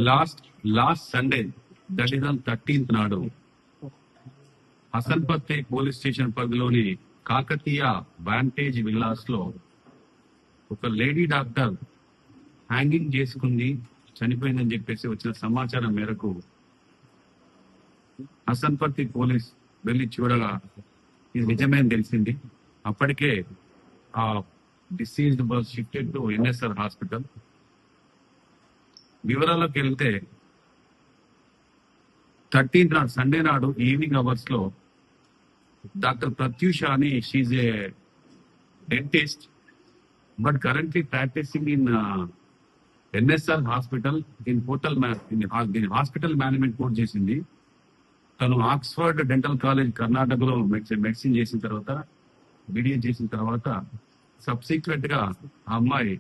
Last last Sunday, that is on 13th నాడు, హసన్పత్తి police station పరిధిలోని Kakatiya Vantage villas లో ఒక లేడీ డాక్టర్ హ్యాంగింగ్ చేసుకుంది, చనిపోయిందని చెప్పేసి వచ్చిన సమాచారం మేరకు హసన్పత్తి పోలీస్ వెళ్లి చూడగా ఇది నిజమే అని తెలిసింది. అప్పటికే ఆ deceased was shifted to NSR hospital. వివరాల్లోకి వెళ్తే 13th నాడు, సండే నాడు ఈవినింగ్ అవర్స్ లో డాక్టర్ ప్రత్యూష అని, she a dentist but currently practising in NSR hospital in hospital management course చేసింది. తను ఆక్స్ఫర్డ్ డెంటల్ కాలేజ్ కర్ణాటకలో మెడిసిన్ చేసిన తర్వాత, బీడీఏ చేసిన తర్వాత సబ్సిక్వెంట్ గా ఆ అమ్మాయి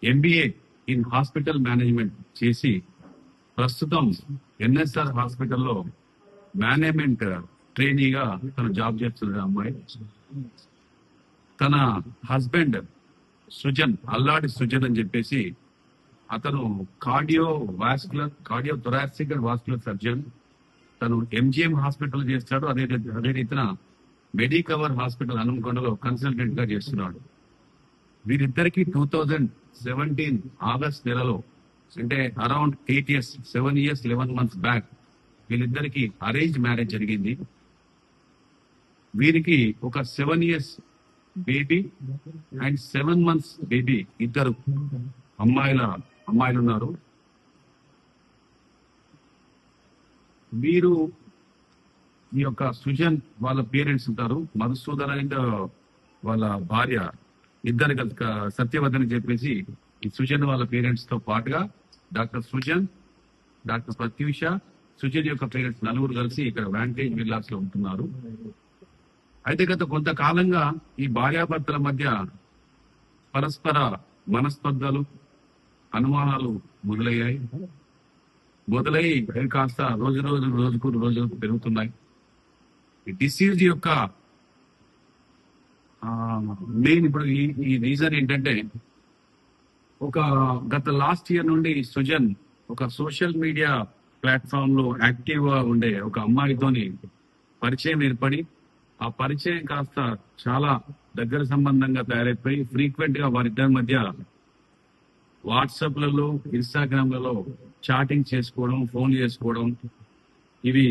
ఎంబీఏ ఇన్ హాస్పిటల్ మేనేజ్మెంట్ చేసి ప్రస్తుతం ఎన్ఎస్ఆర్ హాస్పిటల్లో మేనేజ్మెంట్ ట్రైనీగా తను జాబ్ చేస్తుంది. అమ్మాయి తన హస్బెండ్ సృజన్, అల్లాడి సృజన్ అని చెప్పేసి, అతను cardio thoracic and vascular surgeon. తను ఎంజిఎం హాస్పిటల్ చేస్తాడు. అదే రీతిన మెడికవర్ హాస్పిటల్ హనుమకొండలో కన్సల్టెంట్ గా చేస్తున్నాడు. వీరిద్దరికి 2017 ఆగస్ట్ నెలలో, అంటే around 8 years, 7 years 11 months back వీళ్ళిద్దరికి అరేంజ్ మ్యారేజ్ జరిగింది. వీరికి ఒక 7 years baby and 7 months baby, ఇద్దరు అమ్మాయిలు ఉన్నారు. వీరు ఈ యొక్క సృజన్ వాళ్ళ పేరెంట్స్ ఉంటారు, మధుసూదన్ అండ్ వాళ్ళ భార్య, ఇద్దరు సత్యవతిని చెప్పేసి ఈ సృజన్ వాళ్ళ పేరెంట్స్ తో పాటుగా డాక్టర్ సృజన్, డాక్టర్ ప్రత్యూష, సృజన్ యొక్క పేరెంట్స్ నలుగురు కలిసి ఇక్కడ వాంటేజ్ విల్లాస్ లో ఉంటున్నారు. అయితే గత కొంతకాలంగా ఈ భార్యాభర్తల మధ్య పరస్పర మనస్పర్ధలు, అనుమానాలు మొదలై కాస్త రోజుకు పెరుగుతున్నాయి. ఈ డిసీజ్ యొక్క మెయిన్ ఇప్పుడు ఈ రీజన్ ఏంటంటే, గత లాస్ట్ ఇయర్ నుండి సృజన్ ఒక సోషల్ మీడియా ప్లాట్ఫామ్ లో యాక్టివ్ గా ఉండే ఒక అమ్మాయితోని పరిచయం ఏర్పడి, ఆ పరిచయం కాస్త చాలా దగ్గర సంబంధంగా తయారైపోయి ఫ్రీక్వెంట్ గా వారిద్దరి మధ్య వాట్సాప్లలో, ఇన్స్టాగ్రామ్లలో చాటింగ్ చేసుకోవడం, ఫోన్ చేసుకోవడం, ఇవి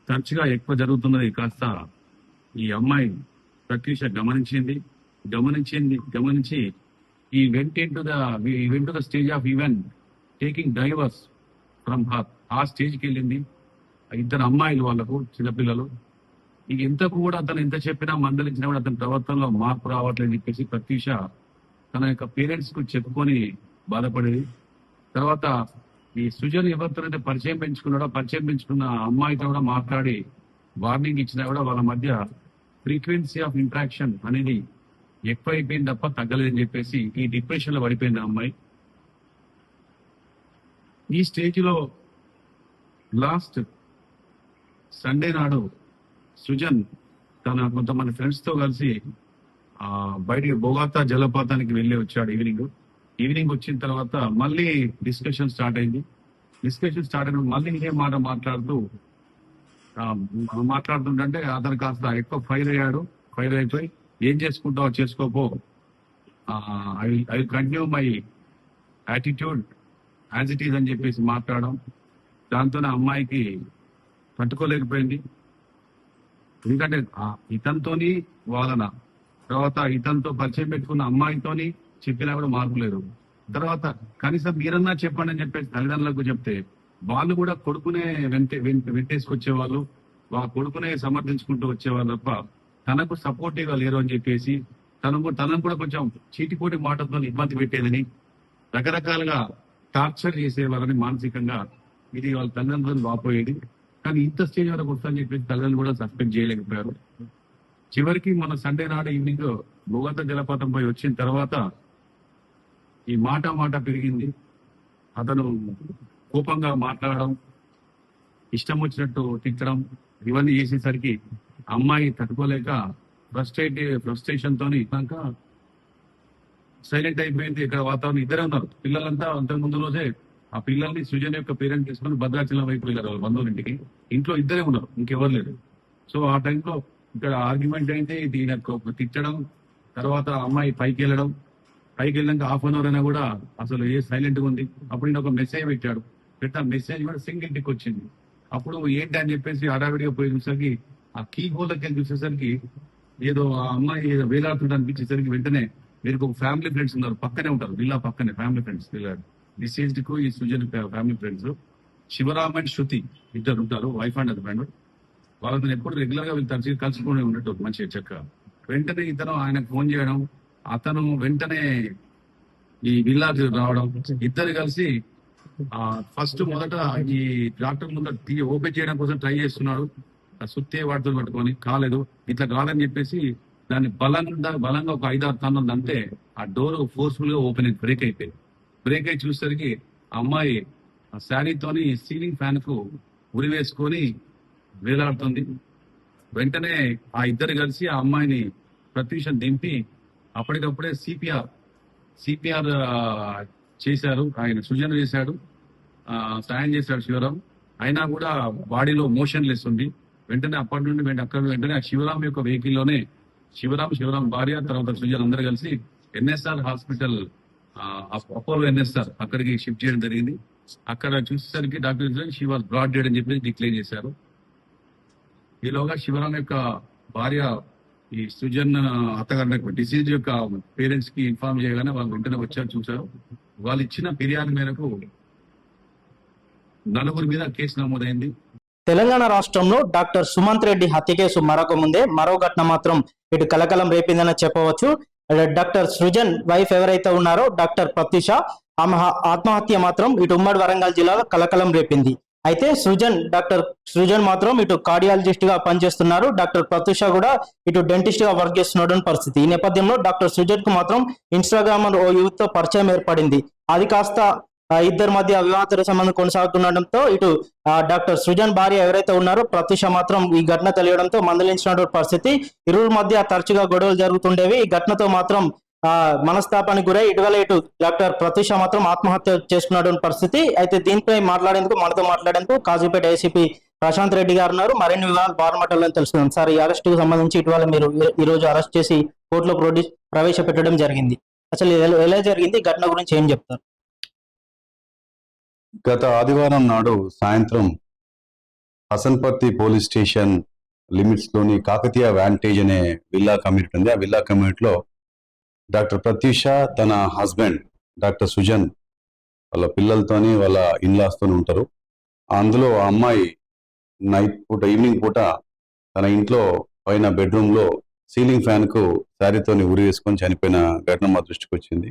తరచుగా ఎక్కువ జరుగుతున్నది కాస్త ఈ అమ్మాయి ప్రత్యూష గమనించి ఈ went to the stage of even taking divorce from her. ఆ స్టేజ్కి వెళ్ళింది. ఇద్దరు అమ్మాయిలు, వాళ్ళకు చిన్నపిల్లలు. ఇక అతను ఎంత చెప్పినా, మందలించినా కూడా అతని ప్రవర్తనలో మార్పు రావట్లేదు చెప్పేసి ప్రత్యూష తన యొక్క పేరెంట్స్ కు చెప్పుకొని బాధపడేది. తర్వాత ఈ సృజన్ ఎవరితోనైతే పరిచయం పెంచుకున్న అమ్మాయితో కూడా మాట్లాడి వార్నింగ్ ఇచ్చినా కూడా వాళ్ళ మధ్య ఫ్రీక్వెన్సీ ఆఫ్ ఇంట్రాక్షన్ అనేది ఎక్కువైపోయింది తప్ప తగ్గలేదని చెప్పేసి ఈ డిప్రెషన్ లో పడిపోయింది ఆ అమ్మాయి. ఈ స్టేజ్ లో లాస్ట్ సండే నాడు సృజన్ తన కొంతమంది ఫ్రెండ్స్ తో కలిసి బయటికి బొగాతా జలపాతానికి వెళ్ళి వచ్చాడు. ఈవినింగ్ వచ్చిన తర్వాత మళ్ళీ డిస్కషన్ స్టార్ట్ అయినప్పుడు మళ్ళీ ఇదే మాట మాట్లాడుతుంటే అతను కాస్త ఎక్కువ ఫైర్ అయిపోయి, ఏం చేసుకుంటావో చేసుకోపో, I continue my attitude as it is అని చెప్పేసి మాట్లాడడం. దాంతోనే అమ్మాయికి తట్టుకోలేకపోయింది. ఎందుకంటే ఇతనితోని వాదన, తర్వాత ఇతనితో పరిచయం పెట్టుకున్న అమ్మాయితోని చెప్పినా కూడా మార్పు లేదు. తర్వాత కనీసం మీరన్నా చెప్పండి అని చెప్పేసి తల్లిదండ్రులకు చెప్తే వాళ్ళు కూడా కొడుకునే వెంటేసుకొచ్చేవాళ్ళు, వాళ్ళ కొడుకునే సమర్థించుకుంటూ వచ్చేవాళ్ళు తప్ప తనకు సపోర్టివ్ గా లేరు అని చెప్పేసి తనను కూడా కొంచెం చీటిపోటి మాటలతో ఇబ్బంది పెట్టేదని, రకరకాలుగా టార్చర్ చేసేవాళ్ళని మానసికంగా. ఇది వాళ్ళ తల్లిదండ్రులు వాపోయేది. కానీ ఇంత స్టేజ్ వరకు వస్తుందని చెప్పేసి తల్లిదండ్రులు కూడా సస్పెండ్ చేయలేకపోయారు. చివరికి మన సండే నాడు ఈవినింగ్ బొగతా జలపాతంపై వచ్చిన తర్వాత ఈ మాట పెరిగింది. అతను కోపంగా మాట్లాడడం, ఇష్టం వచ్చినట్టు తిట్టడం, ఇవన్నీ చేసేసరికి అమ్మాయి తట్టుకోలేక ఫ్రస్ట్రేషన్ తోని సైలెంట్ అయిపోయింది. ఇక్కడ వాతావరణం ఇద్దరే ఉన్నారు. పిల్లలంతా అంతకు ముందు రోజే ఆ పిల్లల్ని సృజన్ యొక్క పేరెంట్స్ తీసుకొని భద్రాచలం వైపు వెళ్ళారు వాళ్ళ బంధువుల ఇంటికి. ఇంట్లో ఇద్దరే ఉన్నారు, ఇంకెవరు లేరు. సో ఆ టైంలో ఇక్కడ ఆర్గ్యుమెంట్ అయితే ఈయన తిట్టడం, తర్వాత అమ్మాయి పైకి వెళ్ళడం, పైకి వెళ్ళాక హాఫ్ అన్ అవర్ అయినా కూడా అసలు సైలెంట్ గా ఉంది. అప్పుడు ఈయన ఒక మెసేజ్ పెట్టాడు, పెట్టిన మెసేజ్ కూడా సింగిల్ టిక్ వచ్చింది. అప్పుడు ఏంటి అని చెప్పేసి హడావిడిగా పోయి చూసేసరికి ఆ కీ హోల్కి వెళ్ళి చూసేసరికి ఏదో ఆ అమ్మాయి ఏదో వేలాడుతుంటే అనిపించేసరికి వెంటనే మీరు ఒక ఫ్యామిలీ ఫ్రెండ్స్ ఉన్నారు, పక్కనే ఉంటారు, విల్లా పక్కనే ఫ్యామిలీ ఫ్రెండ్స్ డిసీజ్డ్ కు ఈ Srujan family friends Shivaram and Shruti ఇద్దరు ఉంటారు, వైఫ్ అండ్ హస్బెండ్. వాళ్ళతో ఎప్పుడు రెగ్యులర్ గా వీళ్ళు తరచుగా కలుసుకుని ఉన్నట్టు మంచిగా చక్క. వెంటనే ఇతను ఆయనకు ఫోన్ చేయడం, అతను వెంటనే ఈ విల్లాకి రావడం, ఇద్దరు కలిసి ఫస్ట్ మొదట ఈ డాక్టర్ ముందర ఓపెన్ చేయడం కోసం ట్రై చేస్తున్నాడు. సుత్తే వాటితో పట్టుకొని కాలేదు, ఇట్లా కాదని చెప్పేసి దాన్ని బలంగా ఒక 5-6 టన్నులు అంతే ఆ డోర్ ఫోర్స్ఫుల్ గా ఓపెన్ అయింది, బ్రేక్ అయిపోయింది. బ్రేక్ అయి చూసేసరికి ఆ అమ్మాయి ఆ శారీతోని సీలింగ్ ఫ్యాన్ కు ఉరి వేసుకొని వేలాడుతుంది. వెంటనే ఆ ఇద్దరు కలిసి ఆ అమ్మాయిని ప్రత్యూషం దింపి అప్పటికప్పుడే సిపిఆర్ చేశారు. ఆయన సృజన చేశాడు, సాయం చేశాడు శివరాం. అయినా కూడా బాడీలో మోషన్ లెస్ ఉంది. వెంటనే అప్పటి నుండి వెంటనే ఆ శివరాం యొక్క వెహికల్ లోనే శివరాం భార్య తర్వాత సృజన్ అందరూ కలిసి ఎన్ఎస్ఆర్ హాస్పిటల్, అపోలో ఎన్ఎస్ఆర్ అక్కడికి షిఫ్ట్ చేయడం జరిగింది. అక్కడ చూసేసరికి doctor she was brought dead అని చెప్పి డిక్లేర్ చేశారు. ఈలోగా శివరాం యొక్క భార్య ఈ సృజన్ అత్తగారి డిసీజ్ యొక్క పేరెంట్స్ కి ఇన్ఫార్మ్ చేయగానే వాళ్ళు వెంటనే వచ్చారు, చూశారు. వాళ్ళు ఇచ్చిన ఫిర్యాదు మేరకు 4 మీద కేసు నమోదైంది. తెలంగాణ రాష్ట్రంలో డాక్టర్ సుమంత్ రెడ్డి హత్య కేసు మరొక ముందే మరో ఘటన మాత్రం ఇటు కలకలం రేపిందని చెప్పవచ్చు. డాక్టర్ సృజన్ వైఫ్ ఎవరైతే ఉన్నారో డాక్టర్ ప్రత్యూష, ఆమె ఆత్మహత్య మాత్రం ఇటు ఉమ్మడి వరంగల్ జిల్లాలో కలకలం రేపింది. అయితే డాక్టర్ సృజన్ మాత్రం ఇటు కార్డియాలజిస్ట్ గా పనిచేస్తున్నారు, డాక్టర్ ప్రత్యూష కూడా ఇటు డెంటిస్ట్ గా వర్క్ చేస్తున్నాడు పరిస్థితి. ఈ నేపథ్యంలో డాక్టర్ సృజన్ కు మాత్రం ఇన్స్టాగ్రామ్ ఓ యూత్ తో పరిచయం ఏర్పడింది. అది కాస్త ఇద్దరి మధ్య వివాహేతర సంబంధం కొనసాగుతుండటంతో ఇటు డాక్టర్ సృజన్ భార్య ఎవరైతే ఉన్నారో ప్రత్యూష మాత్రం ఈ ఘటన తెలియడంతో మందలించినటువంటి పరిస్థితి. ఇరువురి మధ్య తరచుగా గొడవలు జరుగుతుండేవి. ఈ ఘటనతో మాత్రం మనస్తాపానికి గురై ఇటు డాక్టర్ ప్రత్యూష మాత్రం ఆత్మహత్య చేసుకున్నటువంటి పరిస్థితి. అయితే దీనిపై మనతో మాట్లాడేందుకు కాజీపేట ఏసీపీ ప్రశాంత్ రెడ్డి గారు ఉన్నారు. మరిన్ని వివరాలు బార్మటల్లో తెలుసుకుందాం. సార్, ఈ అరెస్ట్ కు సంబంధించి ఇటీవల మీరు ఈ రోజు అరెస్ట్ చేసి కోర్టులో ప్రవేశపెట్టడం జరిగింది. అసలు ఎలా జరిగింది, ఘటన గురించి ఏం చెప్తారు? గత ఆదివారం నాడు సాయంత్రం హసన్పర్తి పోలీస్ స్టేషన్ లిమిట్స్ లోని కాకతీయ వ్యాంటేజ్ అనే విల్లా కమ్యూనిటీ ఉంది. ఆ విల్లా కమ్యూనిటీలో డాక్టర్ ప్రత్యూష తన హస్బెండ్ డాక్టర్ సుజన్ వాళ్ళ పిల్లలతోని వాళ్ళ ఇన్లాస్ తోని ఉంటారు. అందులో ఆ అమ్మాయి ఈవినింగ్ పూట తన ఇంట్లో పైన బెడ్రూమ్ లో సీలింగ్ ఫ్యాన్ కు శారీతోని ఉరి వేసుకొని చనిపోయిన ఘటన మా దృష్టికి వచ్చింది.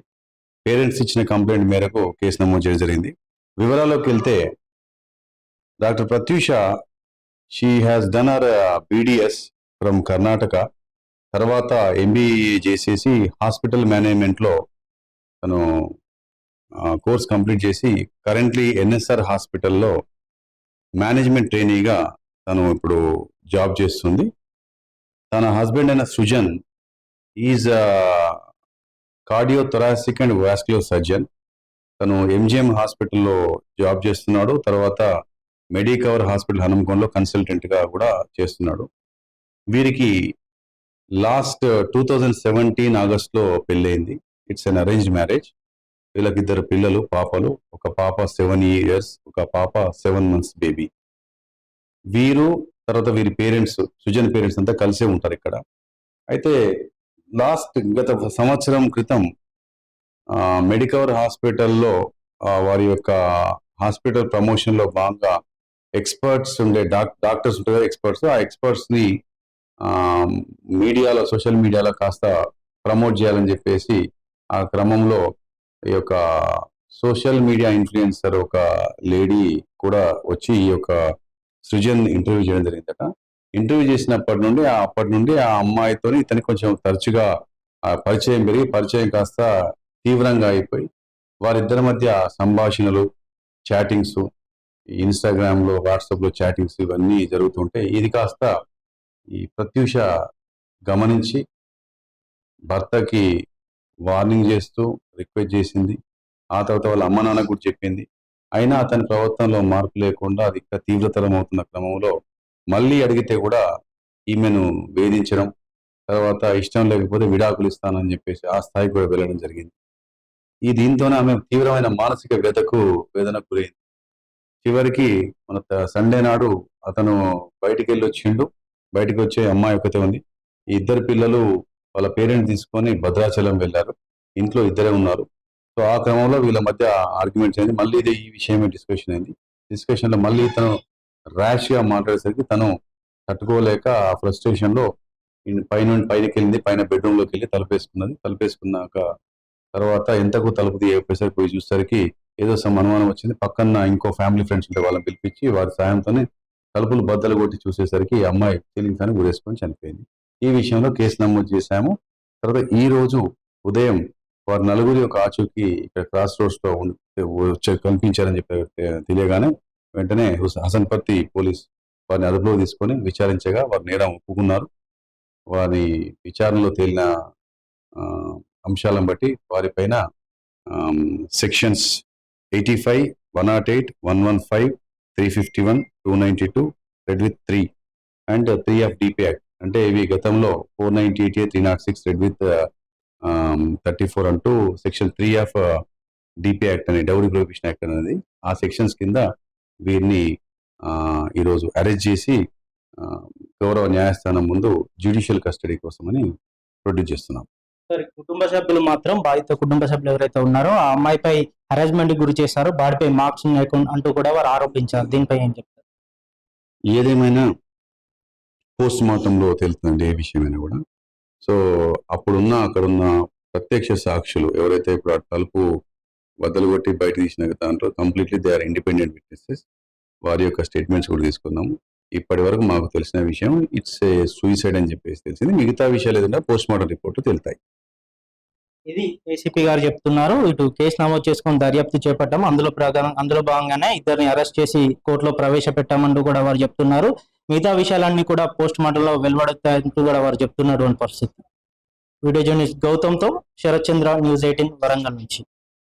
పేరెంట్స్ ఇచ్చిన కంప్లైంట్ మేరకు కేసు నమోదు చేయడం జరిగింది. వివరాల్లోకి వెళ్తే doctor Pratyusha she has done our BDS from Karnataka. తర్వాత MBA చేసేసి హాస్పిటల్ మేనేజ్మెంట్ లో తను కోర్స్ కంప్లీట్ చేసి కరెంట్లీ NSR హాస్పిటల్లో మేనేజ్మెంట్ ట్రైనీగా తను ఇప్పుడు జాబ్ చేస్తుంది. తన హస్బెండ్ అయిన Srujan is cardiothoracic and vascular surgeon. తను MGM హాస్పిటల్లో జాబ్ చేస్తున్నాడు. తర్వాత మెడికవర్ హాస్పిటల్ హనుమకొండలో కన్సల్టెంట్ గా కూడా చేస్తున్నాడు. వీరికి లాస్ట్ 2017 ఆగస్ట్లో పెళ్ళైంది. It's an arranged marriage. వీళ్ళకి 2 పిల్లలు, పాపలు. ఒక పాప 7 years, ఒక పాప 7 months బేబీ. వీరు తర్వాత వీరి పేరెంట్స్, సుజన్ పేరెంట్స్ అంతా కలిసే ఉంటారు ఇక్కడ. అయితే గత సంవత్సరం క్రితం మెడికవర్ హాస్పిటల్లో వారి యొక్క హాస్పిటల్ ప్రమోషన్ లో భాగంగా ఎక్స్పర్ట్స్ ఉండే డాక్టర్స్ ఉంటారు, ఎక్స్పర్ట్స్. ఆ ఎక్స్పర్ట్స్ ని మీడియాలో, సోషల్ మీడియాలో కాస్త ప్రమోట్ చేయాలని చెప్పేసి ఆ క్రమంలో ఈ యొక్క సోషల్ మీడియా ఇన్ఫ్లుయెన్సర్ ఒక లేడీ కూడా వచ్చి ఈ యొక్క సృజన్ ఇంటర్వ్యూ చేయడం జరిగిందట. ఇంటర్వ్యూ చేసినప్పటి నుండి ఆ అమ్మాయితోని ఇతనికి కొంచెం తరచుగా పరిచయం పెరిగి, పరిచయం కాస్త తీవ్రంగా అయిపోయి వారిద్దరి మధ్య సంభాషణలు, చాటింగ్స్, ఇన్స్టాగ్రామ్ లో, వాట్సాప్ లో చాటింగ్స్ ఇవన్నీ జరుగుతుంటే ఇది కాస్త ఈ ప్రత్యూష గమనించి భర్తకి వార్నింగ్ చేస్తూ రిక్వెస్ట్ చేసింది. ఆ తర్వాత వాళ్ళ అమ్మ నాన్న కూడా చెప్పింది. అయినా అతని ప్రవర్తనలో మార్పు లేకుండా అది ఇంకా తీవ్రతరం అవుతున్న క్రమంలో మళ్ళీ అడిగితే కూడా ఈమెను వేధించడం, తర్వాత ఇష్టం లేకపోతే విడాకులు ఇస్తానని చెప్పేసి ఆ స్థాయికి కూడా వెళ్ళడం జరిగింది. దీంతోనే ఆమె తీవ్రమైన మానసిక వేదనకు గురైంది. చివరికి మన సండే నాడు అతను బయటికి వెళ్ళి వచ్చిండు. బయటికి వచ్చే అమ్మాయి ఒకతే ఉంది. ఈ ఇద్దరు పిల్లలు వాళ్ళ పేరెంట్ తీసుకొని భద్రాచలం వెళ్ళారు. ఇంట్లో ఇద్దరే ఉన్నారు. సో ఆ క్రమంలో వీళ్ళ మధ్య ఆర్గ్యుమెంట్స్ అయింది. మళ్ళీ ఈ విషయమే డిస్కషన్ అయింది. డిస్కషన్ లో మళ్ళీ తను ర్యాష్ గా మాట్లాడేసరికి తను తట్టుకోలేక ఆ ఫ్రస్ట్రేషన్ లో పైనకి వెళ్ళింది. పైన బెడ్రూమ్ లోకి వెళ్ళి తలుపేసుకున్నది. తలుపేసుకున్నాక తర్వాత ఎంతకు తలుపు తీయకపోయేసరికి పోయి చూసేసరికి ఏదో అనుమానం వచ్చింది. పక్కన ఇంకో ఫ్యామిలీ ఫ్రెండ్స్ ఉంటే వాళ్ళని పిలిపించి వారి సాయంతోనే తలుపులు బద్దలు కొట్టి చూసేసరికి ఈ అమ్మాయి ఫీలింగ్స్ అని గురేసుకొని చనిపోయింది. ఈ విషయంలో కేసు నమోదు చేశాము. తర్వాత ఈ రోజు ఉదయం వారి నలుగురి యొక్క ఆచూకీ ఇక్కడ క్రాస్ రోడ్స్ లో కనిపించారని చెప్పి తెలియగానే వెంటనే హసన్పర్తి పోలీస్ వారిని అదుపులో తీసుకొని విచారించగా వారు నేరం ఒప్పుకున్నారు. వారి విచారణలో తేలిన అంశాలను బట్టి వారిపైన sections 85, 108, 115, 351, 292, red with 3 and 3 of DP act, అంటే ఇవి గతంలో 498A, 306 రెడ్ విత్ 34 అంటూ సెక్షన్ 3 ఆఫ్ డిపి యాక్ట్ అనే డౌరీ ప్రొహిబిషన్ యాక్ట్ అనేది ఆ సెక్షన్స్ కింద వీరిని ఈరోజు అరెస్ట్ చేసి గౌరవ న్యాయస్థానం ముందు జ్యుడిషియల్ కస్టడీ కోసమని ప్రొడ్యూస్ చేస్తున్నాం. సార్, కుటుంబ సభ్యులు మాత్రం బాధిత కుటుంబ సభ్యులు ఎవరైతే ఉన్నారో ఆ అమ్మాయిపై హరాస్మెంట్ గురి చేశారు, బాడీపై మార్క్స్ ఉన్నాయి అంటూ కూడా వారు ఆరోపించారు. దీనిపై ఏం చెప్తారు? ఏదేమైనా పోస్ట్ మార్టంలో తెలుస్తుందండి ఏ విషయమైనా కూడా. సో అక్కడున్న ప్రత్యక్ష సాక్షులు ఎవరైతే ఇప్పుడు ఆ తలుపు బద్దలు కొట్టి బయట తీసిన దాంట్లో completely they are independent witnesses. వారి యొక్క స్టేట్మెంట్స్ కూడా తీసుకున్నాము. ఇప్పటి వరకు మాకు తెలిసిన విషయం ఇట్స్ ఏ సూసైడ్ అని చెప్పేసి తెలిసింది. మిగతా విషయాలు ఏదైనా పోస్ట్ మార్టం రిపోర్ట్ తెలుతాయి. ఇది ఏసీపీ గారు చెప్తున్నారు. ఇటు కేసు నమోదు చేసుకొని దర్యాప్తు చేపట్టాము. అందులో భాగంగానే ఇద్దరిని అరెస్ట్ చేసి కోర్టులో ప్రవేశపెట్టామంటూ కూడా వారు చెప్తున్నారు. మిగతా విషయాలన్నీ కూడా పోస్ట్ మార్టం లో వెలువడతాయంటూ కూడా వారు చెప్తున్నటువంటి పరిస్థితి. వీడియో జర్నలిస్ట్ గౌతమ్తో శరత్ చంద్ర, న్యూస్ 18 వరంగల్ నుంచి.